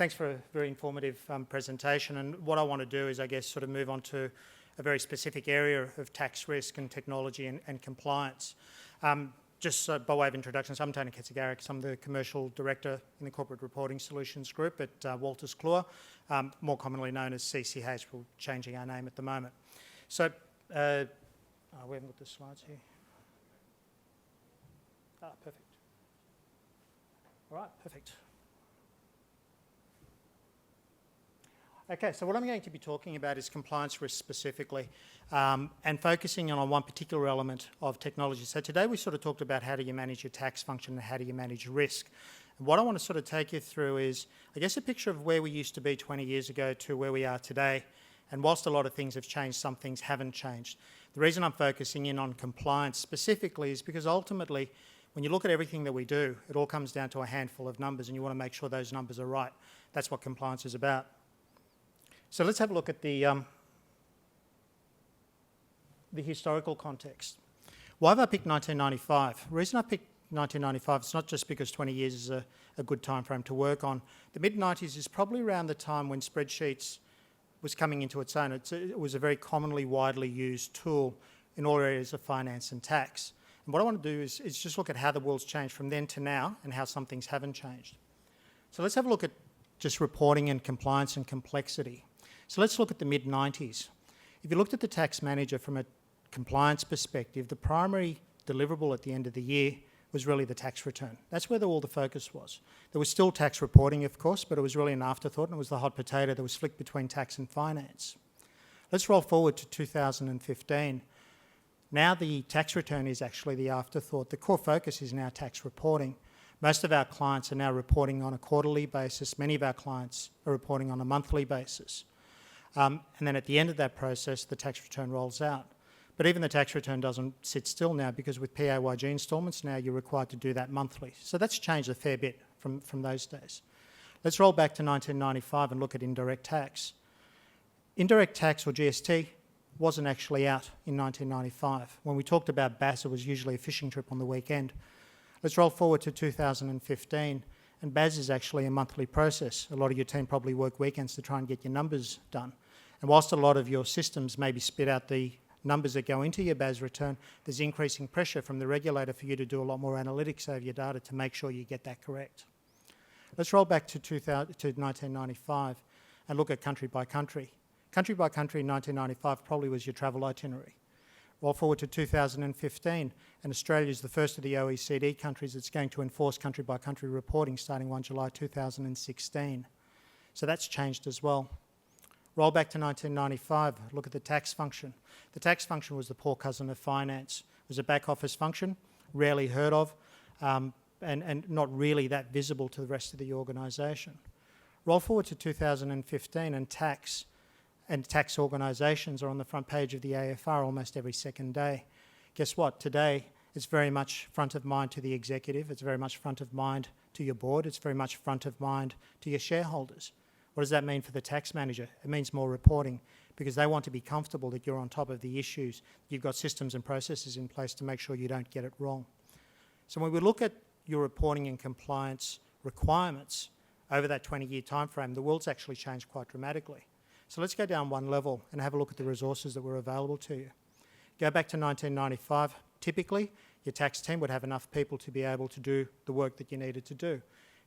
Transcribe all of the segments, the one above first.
Thanks for a very informative presentation. And what I want to do is, I guess, sort of move on to a very specific area of tax risk and technology and compliance. Just by way of introduction, so I'm Tony Katsigarakis. I'm the Commercial Director in the Corporate Reporting Solutions Group at Wolters Kluwer, more commonly known as CCH. We're changing our name at the moment. So, we haven't got the slides here. Perfect. All right, perfect. Okay, so what I'm going to be talking about is compliance risk specifically, and focusing on one particular element of technology. So today we sort of talked about how do you manage your tax function and how do you manage risk. And what I want to sort of take you through is, I guess, a picture of where we used to be 20 years ago to where we are today. And whilst a lot of things have changed, some things haven't changed. The reason I'm focusing in on compliance specifically is because ultimately, when you look at everything that we do, it all comes down to a handful of numbers, and you want to make sure those numbers are right. That's what compliance is about. So let's have a look at the historical context. Why have I picked 1995? The reason I picked 1995, it's not just because 20 years is a good time frame to work on. The mid-90s is probably around the time when spreadsheets was coming into its own. It was a very commonly, widely used tool in all areas of finance and tax. And what I want to do is just look at how the world's changed from then to now and how some things haven't changed. So let's have a look at just reporting and compliance and complexity. So let's look at the mid-90s. If you looked at the tax manager from a compliance perspective, the primary deliverable at the end of the year was really the tax return. That's where all the focus was. There was still tax reporting, of course, but it was really an afterthought, and it was the hot potato that was flicked between tax and finance. Let's roll forward to 2015. Now the tax return is actually the afterthought. The core focus is now tax reporting. Most of our clients are now reporting on a quarterly basis. Many of our clients are reporting on a monthly basis. And then at the end of that process, the tax return rolls out. But even the tax return doesn't sit still now, because with PAYG instalments now you're required to do that monthly. So that's changed a fair bit from those days. Let's roll back to 1995 and look at indirect tax. Indirect tax, or GST, wasn't actually out in 1995. When we talked about BAS, it was usually a fishing trip on the weekend. Let's roll forward to 2015, and BAS is actually a monthly process. A lot of your team probably work weekends to try and get your numbers done. And whilst a lot of your systems maybe spit out the numbers that go into your BAS return, there's increasing pressure from the regulator for you to do a lot more analytics over your data to make sure you get that correct. Let's roll back to 1995 and look at country by country. Country by country in 1995 probably was your travel itinerary. Roll forward to 2015, and Australia is the first of the OECD countries that's going to enforce country by country reporting starting 1 July 2016. So that's changed as well. Roll back to 1995, look at the tax function. The tax function was the poor cousin of finance. It was a back office function, rarely heard of, and not really that visible to the rest of the organisation. Roll forward to 2015, and tax organisations are on the front page of the AFR almost every second day. Guess what? Today, it's very much front of mind to the executive. It's very much front of mind to your board. It's very much front of mind to your shareholders. What does that mean for the tax manager? It means more reporting, because they want to be comfortable that you're on top of the issues. You've got systems and processes in place to make sure you don't get it wrong. So when we look at your reporting and compliance requirements over that 20-year time frame, the world's actually changed quite dramatically. So let's go down one level and have a look at the resources that were available to you. Go back to 1995. Typically, your tax team would have enough people to be able to do the work that you needed to do.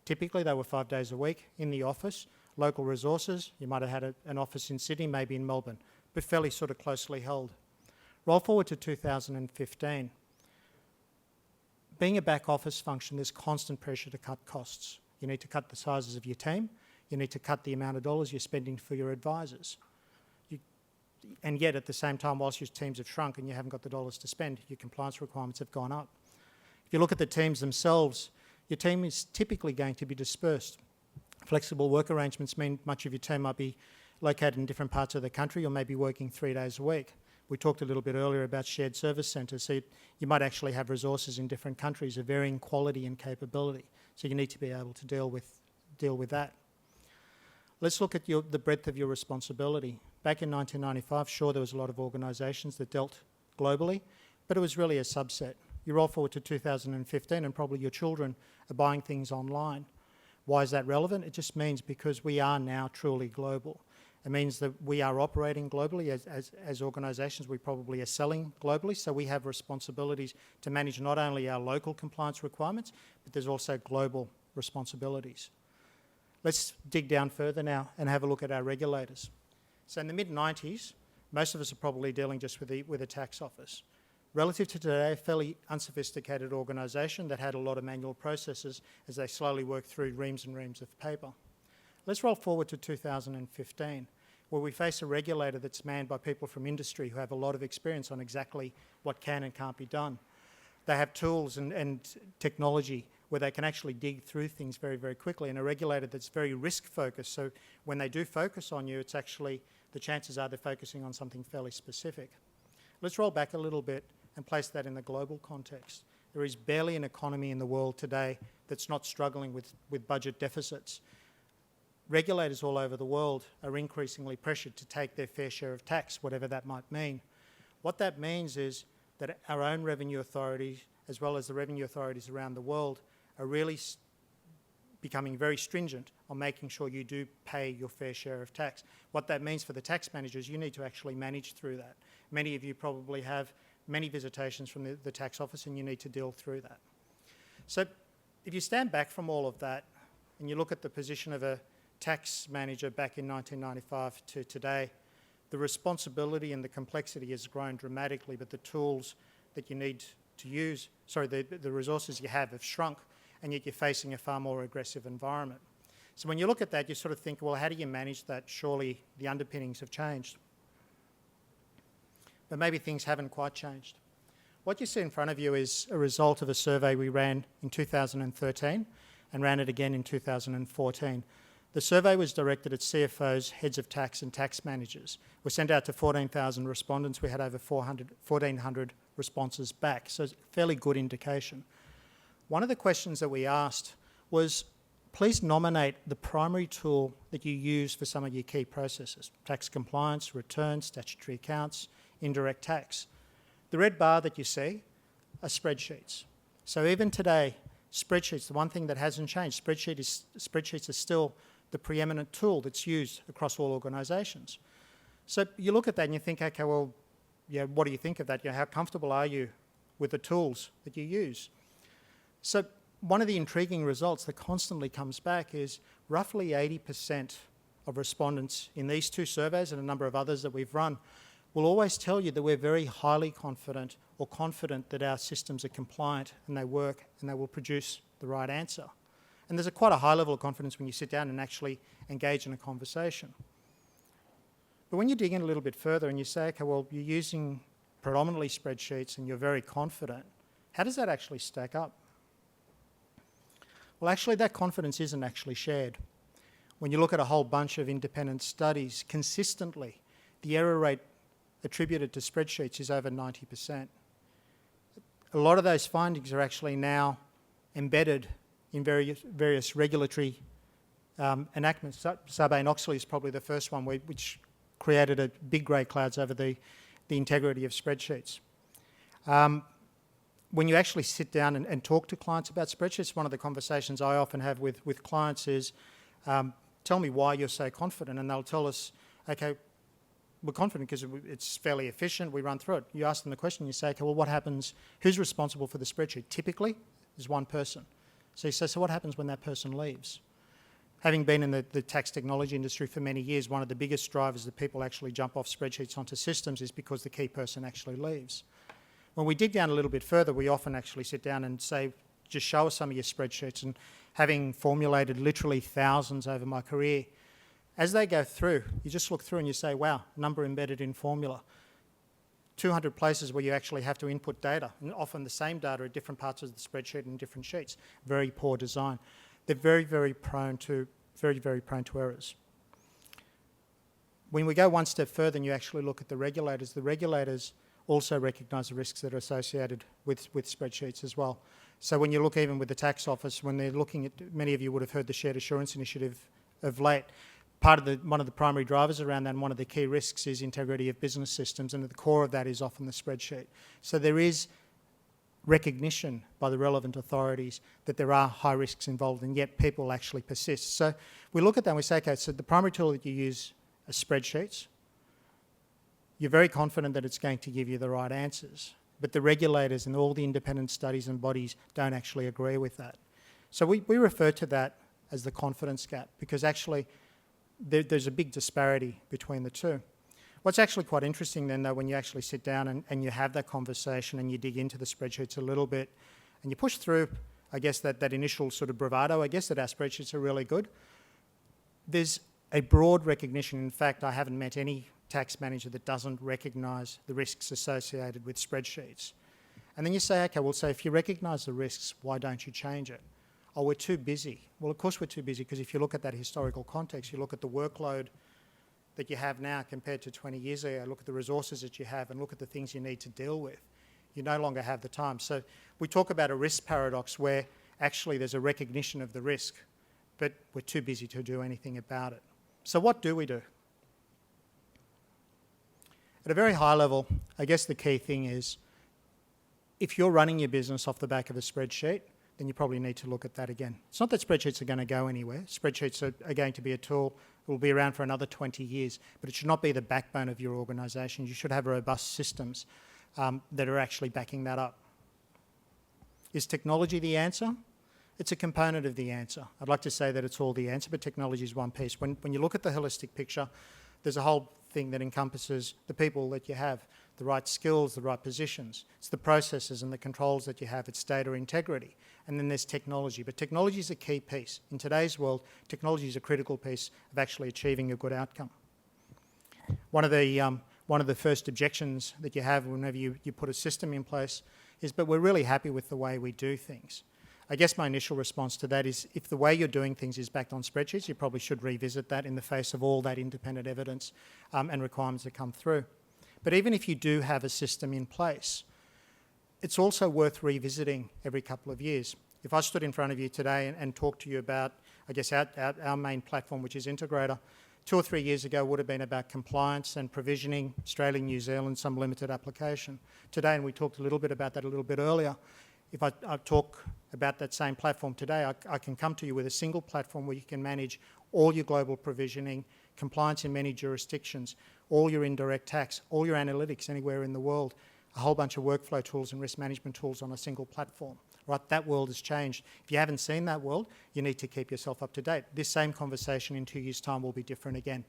Typically, they were 5 days a week in the office. Local resources, you might have had an office in Sydney, maybe in Melbourne, but fairly sort of closely held. Roll forward to 2015. Being a back office function, there's constant pressure to cut costs. You need to cut the sizes of your team. You need to cut the amount of dollars you're spending for your advisors. And yet, at the same time, whilst your teams have shrunk and you haven't got the dollars to spend, your compliance requirements have gone up. If you look at the teams themselves, your team is typically going to be dispersed. Flexible work arrangements mean much of your team might be located in different parts of the country, or maybe working 3 days a week. We talked a little bit earlier about shared service centres, so you might actually have resources in different countries of varying quality and capability. So you need to be able to deal with that. Let's look at the breadth of your responsibility. Back in 1995, sure, there was a lot of organisations that dealt globally, but it was really a subset. You roll forward to 2015 and probably your children are buying things online. Why is that relevant? It just means because we are now truly global. It means that we are operating globally as organisations. We probably are selling globally, so we have responsibilities to manage not only our local compliance requirements, but there's also global responsibilities. Let's dig down further now and have a look at our regulators. So in the mid-90s, most of us are probably dealing just with a tax office. Relative to today, a fairly unsophisticated organisation that had a lot of manual processes as they slowly worked through reams and reams of paper. Let's roll forward to 2015, where we face a regulator that's manned by people from industry who have a lot of experience on exactly what can and can't be done. They have tools and technology where they can actually dig through things very, very quickly, and a regulator that's very risk-focused, so when they do focus on you, it's actually, the chances are they're focusing on something fairly specific. Let's roll back a little bit and place that in the global context. There is barely an economy in the world today that's not struggling with budget deficits. Regulators all over the world are increasingly pressured to take their fair share of tax, whatever that might mean. What that means is that our own revenue authorities, as well as the revenue authorities around the world, are really becoming very stringent on making sure you do pay your fair share of tax. What that means for the tax managers, you need to actually manage through that. Many of you probably have many visitations from the tax office and you need to deal through that. So if you stand back from all of that and you look at the position of a tax manager back in 1995 to today, the responsibility and the complexity has grown dramatically, but the tools that you need to use, the resources you have shrunk, and yet you're facing a far more aggressive environment. So when you look at that, you sort of think, well, how do you manage that? Surely the underpinnings have changed. But maybe things haven't quite changed. What you see in front of you is a result of a survey we ran in 2013 and ran it again in 2014. The survey was directed at CFOs, heads of tax and tax managers. We sent out to 14,000 respondents. We had over 1,400 responses back, so it's a fairly good indication. One of the questions that we asked was, please nominate the primary tool that you use for some of your key processes: tax compliance, returns, statutory accounts, indirect tax. The red bar that you see are spreadsheets. So even today, spreadsheets, the one thing that hasn't changed, spreadsheets are still the preeminent tool that's used across all organisations. So you look at that and you think, okay, well, yeah, what do you think of that? How comfortable are you with the tools that you use? So one of the intriguing results that constantly comes back is roughly 80% of respondents in these two surveys and a number of others that we've run will always tell you that we're very highly confident or confident that our systems are compliant and they work and they will produce the right answer. And there's quite a high level of confidence when you sit down and actually engage in a conversation. But when you dig in a little bit further and you say, okay, well, you're using predominantly spreadsheets and you're very confident, how does that actually stack up? Well, actually, that confidence isn't actually shared. When you look at a whole bunch of independent studies, consistently, the error rate attributed to spreadsheets is over 90%. A lot of those findings are actually now embedded in various regulatory enactments. Sarbanes-Oxley is probably the first one which created a big grey clouds over the integrity of spreadsheets. When you actually sit down and talk to clients about spreadsheets, one of the conversations I often have with clients is, tell me why you're so confident, and they'll tell us, okay, we're confident because it's fairly efficient, we run through it. You ask them the question, you say, okay, well, what happens, who's responsible for the spreadsheet? Typically, there's one person. So you say, so what happens when that person leaves? Having been in the tax technology industry for many years, one of the biggest drivers that people actually jump off spreadsheets onto systems is because the key person actually leaves. When we dig down a little bit further, we often actually sit down and say, just show us some of your spreadsheets. And having formulated literally thousands over my career, as they go through, you just look through and you say, wow, number embedded in formula. 200 places where you actually have to input data, and often the same data at different parts of the spreadsheet and different sheets. Very poor design. They're very, very prone to errors. When we go one step further and you actually look at the regulators also recognise the risks that are associated with spreadsheets as well. So when you look even with the tax office, when they're looking at, many of you would have heard the Shared Assurance Initiative of late, one of the primary drivers around that and one of the key risks is integrity of business systems, and at the core of that is often the spreadsheet. So there is recognition by the relevant authorities that there are high risks involved, and yet people actually persist. So we look at that and we say, okay, so the primary tool that you use are spreadsheets. You're very confident that it's going to give you the right answers, but the regulators and all the independent studies and bodies don't actually agree with that. So we refer to that as the confidence gap, because actually there's a big disparity between the two. What's actually quite interesting then, though, when you actually sit down and you have that conversation and you dig into the spreadsheets a little bit and you push through, I guess, that initial sort of bravado, I guess, that our spreadsheets are really good, there's a broad recognition. In fact, I haven't met any tax manager that doesn't recognise the risks associated with spreadsheets. And then you say, okay, well, so if you recognise the risks, why don't you change it? Oh, we're too busy. Well, of course we're too busy, because if you look at that historical context, you look at the workload that you have now compared to 20 years ago, look at the resources that you have and look at the things you need to deal with. You no longer have the time. So we talk about a risk paradox where actually there's a recognition of the risk, but we're too busy to do anything about it. So what do we do? At a very high level, I guess the key thing is, if you're running your business off the back of a spreadsheet, then you probably need to look at that again. It's not that spreadsheets are going to go anywhere. Spreadsheets are going to be a tool that will be around for another 20 years, but it should not be the backbone of your organisation. You should have robust systems that are actually backing that up. Is technology the answer? It's a component of the answer. I'd like to say that it's all the answer, but technology is one piece. When you look at the holistic picture, there's a whole thing that encompasses the people that you have, the right skills, the right positions. It's the processes and the controls that you have. It's data integrity. And then there's technology. But technology is a key piece. In today's world, technology is a critical piece of actually achieving a good outcome. One of the first objections that you have whenever you put a system in place is, but we're really happy with the way we do things. I guess my initial response to that is, if the way you're doing things is backed on spreadsheets, you probably should revisit that in the face of all that independent evidence and requirements that come through. But even if you do have a system in place, it's also worth revisiting every couple of years. If I stood in front of you today and talked to you about, I guess, our main platform, which is Integrator, 2 or 3 years ago would have been about compliance and provisioning, Australia, New Zealand, some limited application. Today, and we talked a little bit about that a little bit earlier, if I talk about that same platform today, I can come to you with a single platform where you can manage all your global provisioning, compliance in many jurisdictions, all your indirect tax, all your analytics anywhere in the world, a whole bunch of workflow tools and risk management tools on a single platform. Right, that world has changed. If you haven't seen that world, you need to keep yourself up to date. This same conversation in 2 years' time will be different again.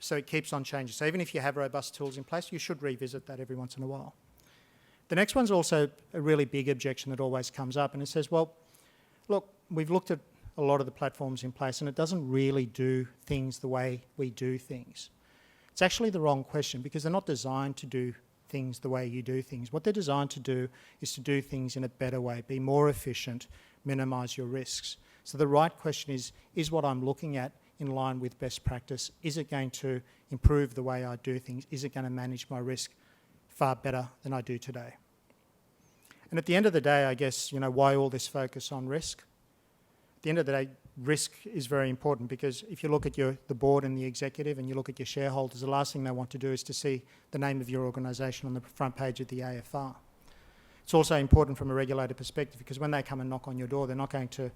So it keeps on changing. So even if you have robust tools in place, you should revisit that every once in a while. The next one's also a really big objection that always comes up, and it says, well, look, we've looked at a lot of the platforms in place and it doesn't really do things the way we do things. It's actually the wrong question, because they're not designed to do things the way you do things. What they're designed to do is to do things in a better way, be more efficient, minimise your risks. So the right question is what I'm looking at in line with best practice? Is it going to improve the way I do things? Is it going to manage my risk far better than I do today? And at the end of the day, I guess, why all this focus on risk? At the end of the day, risk is very important, because if you look at the board and the executive and you look at your shareholders, the last thing they want to do is to see the name of your organisation on the front page of the AFR. It's also important from a regulator perspective, because when they come and knock on your door, they're not going to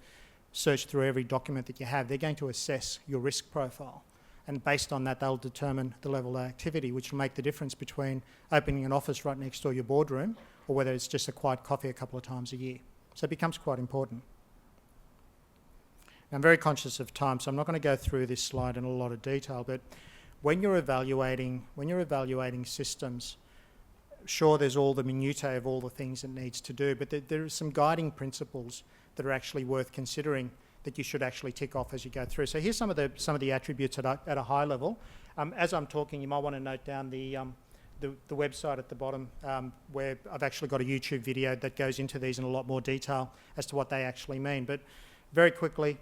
search through every document that you have. They're going to assess your risk profile. And based on that, they'll determine the level of activity, which will make the difference between opening an office right next door to your boardroom or whether it's just a quiet coffee a couple of times a year. So it becomes quite important. Now, I'm very conscious of time, so I'm not going to go through this slide in a lot of detail, but when you're evaluating systems, sure, there's all the minutiae of all the things it needs to do, but there are some guiding principles that are actually worth considering that you should actually tick off as you go through. So here's some of the attributes at a high level. As I'm talking, you might want to note down the website at the bottom, where I've actually got a YouTube video that goes into these in a lot more detail as to what they actually mean. But very quickly,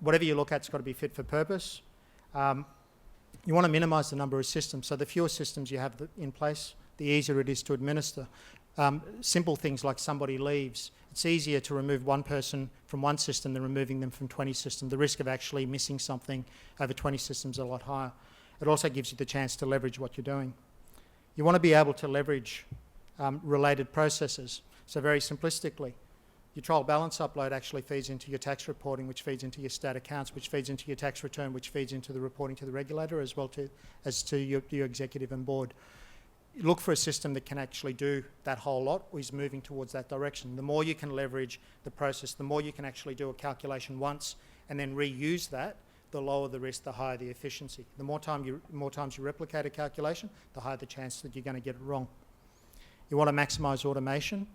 whatever you look at, it's got to be fit for purpose. You want to minimise the number of systems. So the fewer systems you have in place, the easier it is to administer. Simple things like somebody leaves. It's easier to remove one person from one system than removing them from 20 systems. The risk of actually missing something over 20 systems is a lot higher. It also gives you the chance to leverage what you're doing. You want to be able to leverage related processes. So very simplistically, your trial balance upload actually feeds into your tax reporting, which feeds into your stat accounts, which feeds into your tax return, which feeds into the reporting to the regulator as well as to your executive and board. Look for a system that can actually do that whole lot or is moving towards that direction. The more you can leverage the process, the more you can actually do a calculation once and then reuse that, the lower the risk, the higher the efficiency. The more times you replicate a calculation, the higher the chance that you're going to get it wrong. You want to maximise automation.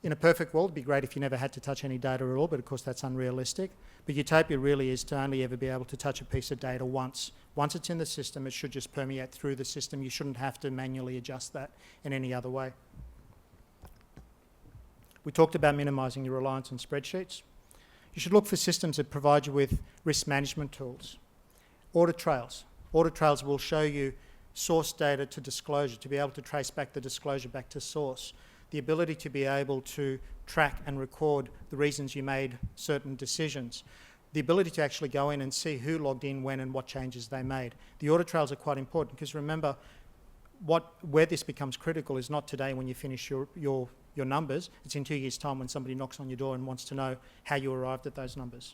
In a perfect world, it'd be great if you never had to touch any data at all, but of course that's unrealistic. But utopia really is to only ever be able to touch a piece of data once. Once it's in the system, it should just permeate through the system. You shouldn't have to manually adjust that in any other way. We talked about minimising your reliance on spreadsheets. You should look for systems that provide you with risk management tools. Audit trails. Audit trails will show you source data to disclosure, to be able to trace back the disclosure back to source. The ability to be able to track and record the reasons you made certain decisions. The ability to actually go in and see who logged in, when, and what changes they made. The audit trails are quite important because remember, where this becomes critical is not today when you finish your numbers, it's in 2 years' time when somebody knocks on your door and wants to know how you arrived at those numbers.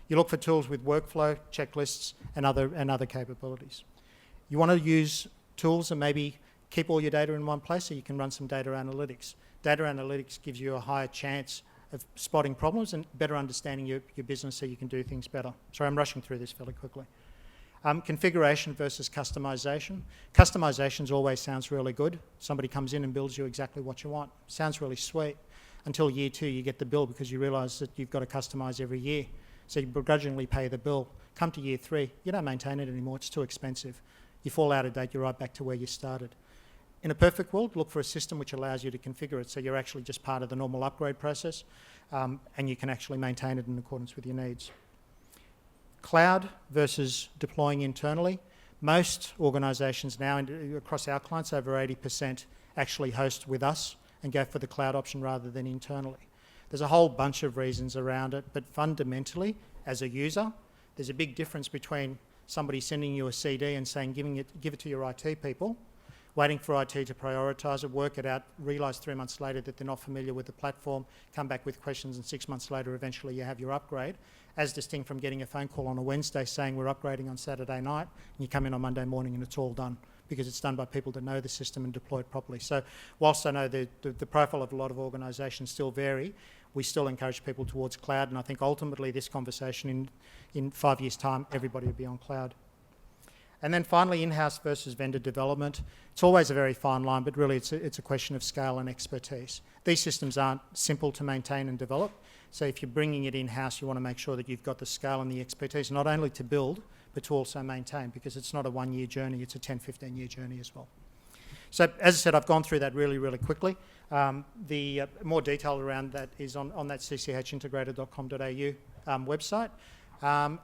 You look for tools with workflow, checklists, and other capabilities. You want to use tools and maybe keep all your data in one place so you can run some data analytics. Data analytics gives you a higher chance of spotting problems and better understanding your business so you can do things better. Sorry, I'm rushing through this fairly quickly. Configuration versus customization. Customization always sounds really good. Somebody comes in and builds you exactly what you want. Sounds really sweet. Until year 2, you get the bill because you realise that you've got to customise every year. So you begrudgingly pay the bill. Come to year 3, you don't maintain it anymore. It's too expensive. You fall out of date, you're right back to where you started. In a perfect world, look for a system which allows you to configure it so you're actually just part of the normal upgrade process and you can actually maintain it in accordance with your needs. Cloud versus deploying internally. Most organisations now, across our clients, over 80% actually host with us and go for the cloud option rather than internally. There's a whole bunch of reasons around it, but fundamentally, as a user, there's a big difference between somebody sending you a CD and saying, give it to your IT people, waiting for IT to prioritise it, work it out, realise 3 months later that they're not familiar with the platform, come back with questions, and 6 months later eventually you have your upgrade, as distinct from getting a phone call on a Wednesday saying we're upgrading on Saturday night, and you come in on Monday morning and it's all done, because it's done by people that know the system and deploy it properly. So whilst I know the profile of a lot of organisations still vary, we still encourage people towards cloud, and I think ultimately this conversation in 5 years' time, everybody will be on cloud. And then finally, in-house versus vendor development. It's always a very fine line, but really it's a question of scale and expertise. These systems aren't simple to maintain and develop, so if you're bringing it in-house, you want to make sure that you've got the scale and the expertise, not only to build, but to also maintain, because it's not a 1-year journey, it's a 10, 15-year journey as well. So as I said, I've gone through that really, really quickly. The more detail around that is on that cchintegrated.com.au website.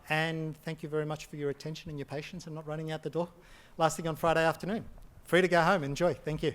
And thank you very much for your attention and your patience and not running out the door last thing on Friday afternoon. Free to go home. Enjoy. Thank you.